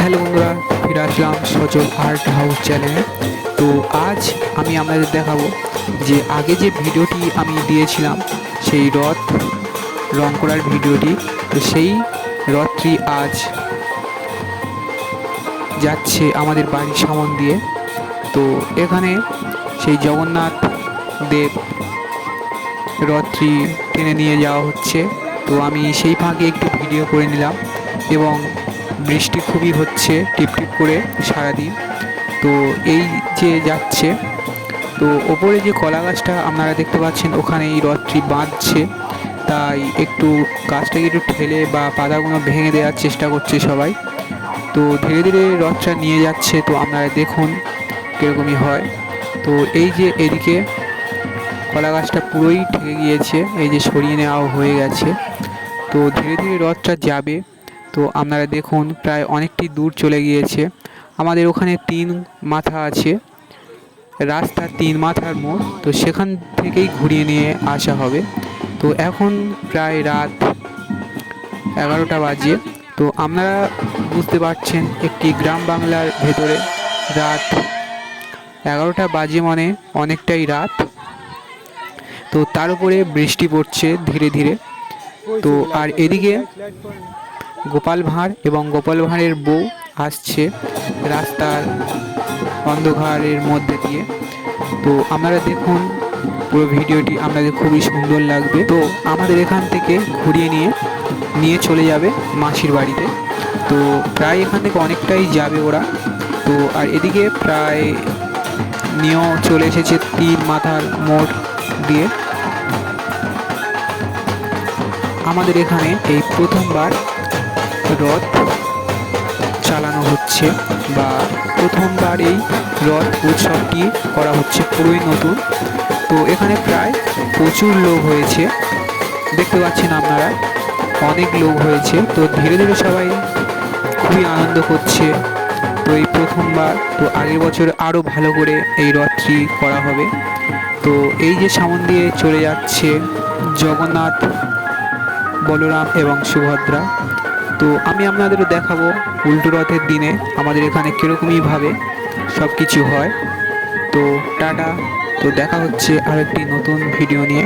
Hello বন্ধুরা, ফিরে আসলাম সচল আর্ট হাউস চ্যানেলে। তো আজ আমি আপনাদের দেখাবো যে আগে যে ভিডিওটি আমি দিয়েছিলাম সেই রথ রং করার ভিডিওটি। তো সেই রথটি আজ যাচ্ছে আমাদের বাড়ির সামন দিয়ে। তো এখানে সেই জগন্নাথ দেব রথটি টেনে নিয়ে যাওয়া হচ্ছে। তো আমি সেই ফাঁকে একটু ভিডিও করে নিলাম এবং বৃষ্টি খুবই হচ্ছে টিপটিপ করে সারাদিন। তো এই যে যাচ্ছে, তো ওপরে যে কলা গাছটা আপনারা দেখতে পাচ্ছেন ওখানে এই রথটি বাঁধছে, তাই একটু গাছটাকে একটু ঠেলে বা পাতাগুলো ভেঙে দেওয়ার চেষ্টা করছে সবাই। তো ধীরে ধীরে রথটা নিয়ে যাচ্ছে, তো আপনারা দেখুন কীরকমই হয়। তো এই যে এদিকে কলা গাছটা পুরোই ঠেকে গিয়েছে, এই যে সরিয়ে নেওয়া হয়ে গেছে। তো ধীরে ধীরে রথটা যাবে। তো আপনারা দেখুন প্রায় অনেকটি দূর চলে গিয়েছে। আমাদের ওখানে 3 মাথা আছে, রাস্তার 3 মাথার মোড়, তো সেখান থেকেই ঘুরিয়ে নিয়ে আসা হবে। তো এখন প্রায় রাত 11টা বাজে। তো আপনারা বুঝতে পারছেন একটি গ্রাম বাংলার ভেতরে রাত 11টা বাজে মানে অনেকটাই রাত। তো তার উপরে বৃষ্টি পড়ছে ধীরে ধীরে। তো আর এদিকে গোপাল ভাঁড় এবং গোপাল ভাঁড়ের বউ আসছে রাস্তার অন্ধকারের মধ্যে দিয়ে। তো আপনারা দেখুন পুরো ভিডিওটি আপনাদের খুবই সুন্দর লাগবে। তো আমাদের এখান থেকে ঘুরিয়ে নিয়ে নিয়ে চলে যাবে মাসির বাড়িতে। তো প্রায় এখান থেকে অনেকটাই যাবে ওরা। তো আর এদিকে প্রায় নিয়েও চলে এসেছে 3 মাথার মোড় দিয়ে। আমাদের এখানে এই প্রথমবার রথ চালানো হচ্ছে বা প্রথমবার এই রথ উৎসবটি করা হচ্ছে, পুরোই নতুন। তো এখানে প্রায় প্রচুর লোক হয়েছে, দেখতে পাচ্ছেন আপনারা অনেক লোক হয়েছে। তো ধীরে ধীরে সবাই খুবই আনন্দ করছে। তো এই প্রথমবার, তো আগের বছর আরও ভালো করে এই রথটি করা হবে। তো এই যে সামন দিয়ে চলে যাচ্ছে জগন্নাথ, বলরাম এবং সুভদ্রা। তো আমি আপনাদেরও দেখাবো উল্টো রথের দিনে আমাদের এখানে কীরকমইভাবে সব কিছু হয়। তো টাটা। তো দেখা হচ্ছে আরেকটি নতুন ভিডিও নিয়ে।